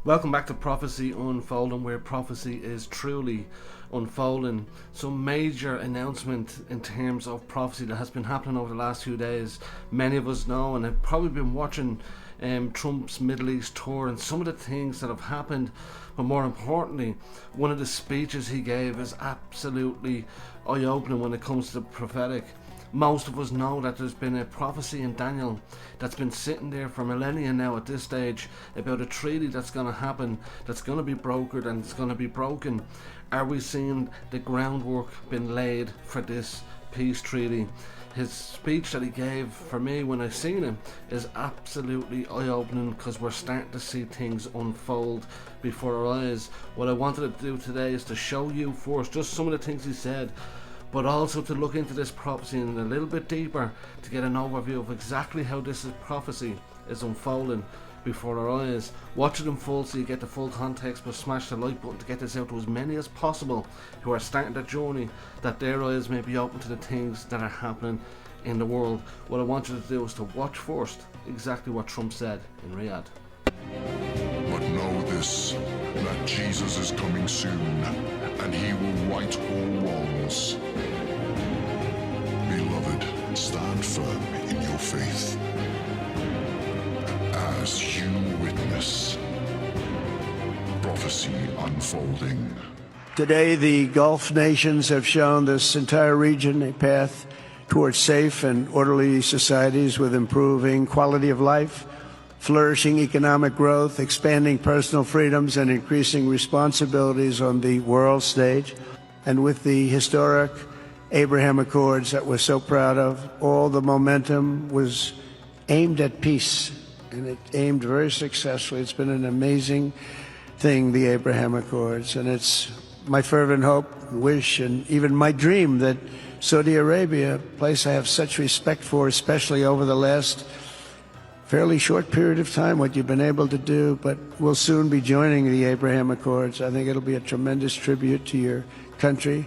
Welcome back to Prophecy Unfolding, where prophecy is truly unfolding. Some major announcement in terms of prophecy that has been happening over the last few days. Many of us know and have probably been watching Trump's Middle East tour and some of the things that have happened. But more importantly, one of the speeches he gave is absolutely eye-opening when it comes to the prophetic. Most of us know that there's been a prophecy in Daniel that's been sitting there for millennia now at this stage about a treaty that's going to happen, that's going to be brokered and it's going to be broken. Are we seeing the groundwork been laid for this peace treaty? His speech that he gave, for me, when I seen him, is absolutely eye-opening because we're starting to see things unfold before our eyes. What I wanted to do today is to show you first just some of the things he said, but also to look into this prophecy in a little bit deeper to get an overview of exactly how this prophecy is unfolding before our eyes. Watch it in full so you get the full context, but smash the like button to get this out to as many as possible who are starting the journey, that their eyes may be open to the things that are happening in the world. What I want you to do is to watch first exactly what Trump said in Riyadh. But know this, that Jesus is coming soon, and he will right all wrongs. Beloved, stand firm in your faith as you witness prophecy unfolding. Today, the Gulf nations have shown this entire region a path towards safe and orderly societies with improving quality of life, flourishing economic growth, expanding personal freedoms, and increasing responsibilities on the world stage. And with the historic Abraham Accords that we're so proud of, all the momentum was aimed at peace, and it aimed very successfully. It's been an amazing thing, the Abraham Accords, and it's my fervent hope, wish, and even my dream that Saudi Arabia, a place I have such respect for, especially over the last fairly short period of time, what you've been able to do, but we'll soon be joining the Abraham Accords. I think it'll be a tremendous tribute to your country,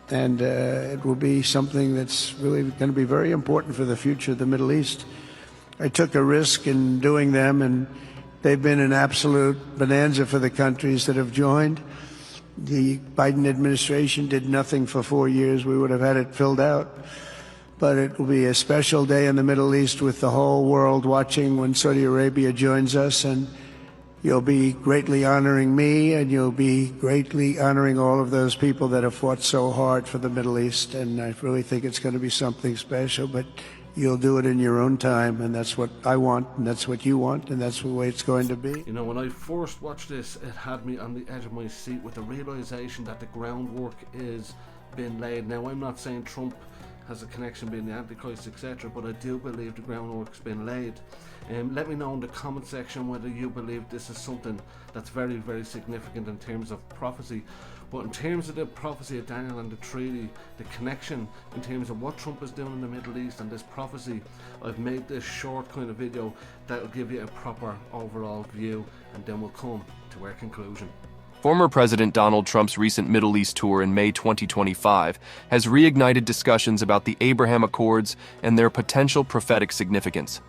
and it will be something that's really going to be very important for the future of the Middle East. I took a risk in doing them, and they've been an absolute bonanza for the countries that have joined. The Biden administration did nothing for 4 years. We would have had it filled out. But it will be a special day in the Middle East with the whole world watching when Saudi Arabia joins us, and you'll be greatly honoring me, and you'll be greatly honoring all of those people that have fought so hard for the Middle East, and I really think it's going to be something special, but you'll do it in your own time, and that's what I want, and that's what you want, and that's the way it's going to be. You know, when I first watched this, it had me on the edge of my seat with the realization that the groundwork is being laid. Now, I'm not saying Trump has a connection being the Antichrist, etc., but I do believe the groundwork's been laid. Let me know in the comment section whether you believe this is something that's very, very significant in terms of prophecy. But in terms of the prophecy of Daniel and the treaty, the connection in terms of what Trump is doing in the Middle East and this prophecy, I've made this short kind of video that will give you a proper overall view, and then we'll come to our conclusion. Former President Donald Trump's recent Middle East tour in May 2025 has reignited discussions about the Abraham Accords and their potential prophetic significance.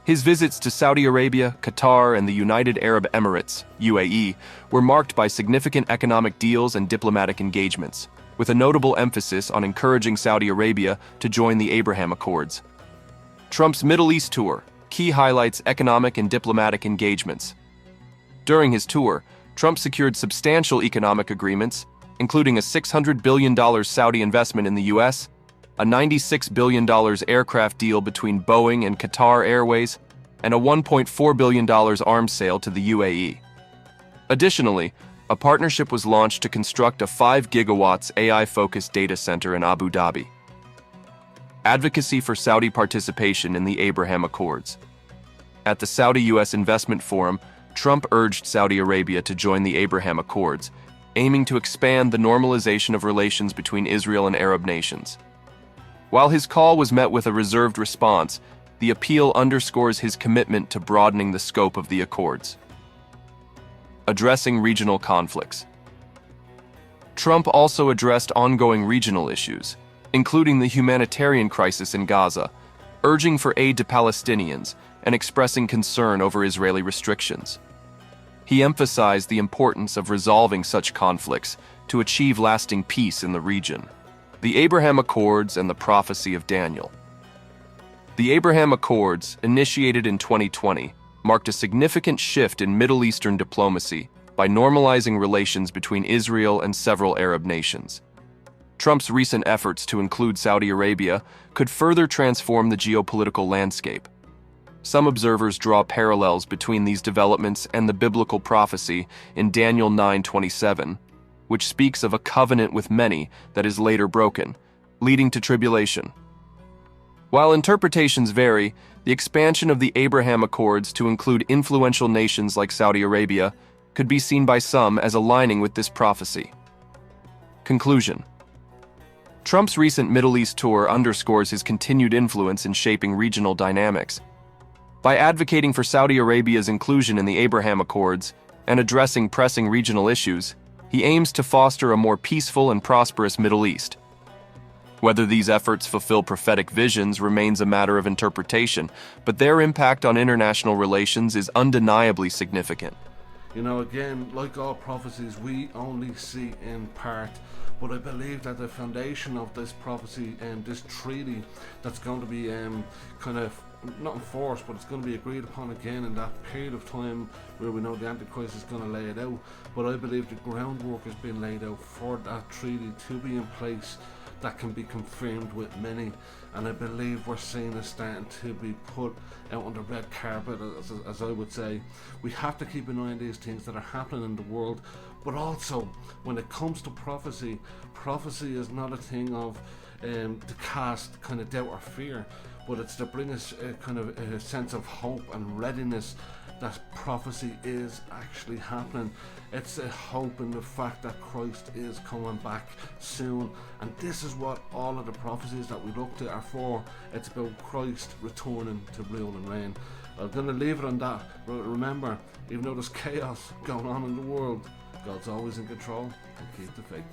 His visits to Saudi Arabia, Qatar, and the United Arab Emirates, UAE, were marked by significant economic deals and diplomatic engagements, with a notable emphasis on encouraging Saudi Arabia to join the Abraham Accords. Trump's Middle East tour, key highlights economic and diplomatic engagements. During his tour, Trump secured substantial economic agreements, including a $600 billion Saudi investment in the U.S., a $96 billion aircraft deal between Boeing and Qatar Airways, and a $1.4 billion arms sale to the UAE. Additionally, a partnership was launched to construct a 5 gigawatts AI-focused data center in Abu Dhabi. Advocacy for Saudi participation in the Abraham Accords. At the Saudi-U.S. Investment Forum, Trump urged Saudi Arabia to join the Abraham Accords, aiming to expand the normalization of relations between Israel and Arab nations. While his call was met with a reserved response, the appeal underscores his commitment to broadening the scope of the accords. Addressing regional conflicts. Trump also addressed ongoing regional issues, including the humanitarian crisis in Gaza, urging for aid to Palestinians and expressing concern over Israeli restrictions. He emphasized the importance of resolving such conflicts to achieve lasting peace in the region. The Abraham Accords and the prophecy of Daniel. The Abraham Accords, initiated in 2020, marked a significant shift in Middle Eastern diplomacy by normalizing relations between Israel and several Arab nations. Trump's recent efforts to include Saudi Arabia could further transform the geopolitical landscape. Some observers draw parallels between these developments and the biblical prophecy in Daniel 9:27, which speaks of a covenant with many that is later broken, leading to tribulation. While interpretations vary, the expansion of the Abraham Accords to include influential nations like Saudi Arabia could be seen by some as aligning with this prophecy. Conclusion. Trump's recent Middle East tour underscores his continued influence in shaping regional dynamics. By advocating for Saudi Arabia's inclusion in the Abraham Accords and addressing pressing regional issues, he aims to foster a more peaceful and prosperous Middle East. Whether these efforts fulfill prophetic visions remains a matter of interpretation, but their impact on international relations is undeniably significant. You know, again, like all prophecies, we only see in part, but I believe that the foundation of this prophecy and this treaty that's going to be kind of not enforced, but it's going to be agreed upon again in that period of time where we know the Antichrist is going to lay it out. But I believe the groundwork has been laid out for that treaty to be in place that can be confirmed with many, and I believe we're seeing it starting to be put out on the red carpet, as I would say. We have to keep an eye on these things that are happening in the world, but also when it comes to prophecy, prophecy is not a thing of to cast kind of doubt or fear, but it's to bring us a kind of a sense of hope and readiness that prophecy is actually happening. It's a hope in the fact that Christ is coming back soon, and this is what all of the prophecies that we look to are for. It's about Christ returning to rule and reign. I'm going to leave it on that. Remember, even though there's chaos going on in the world, God's always in control, and keep the faith.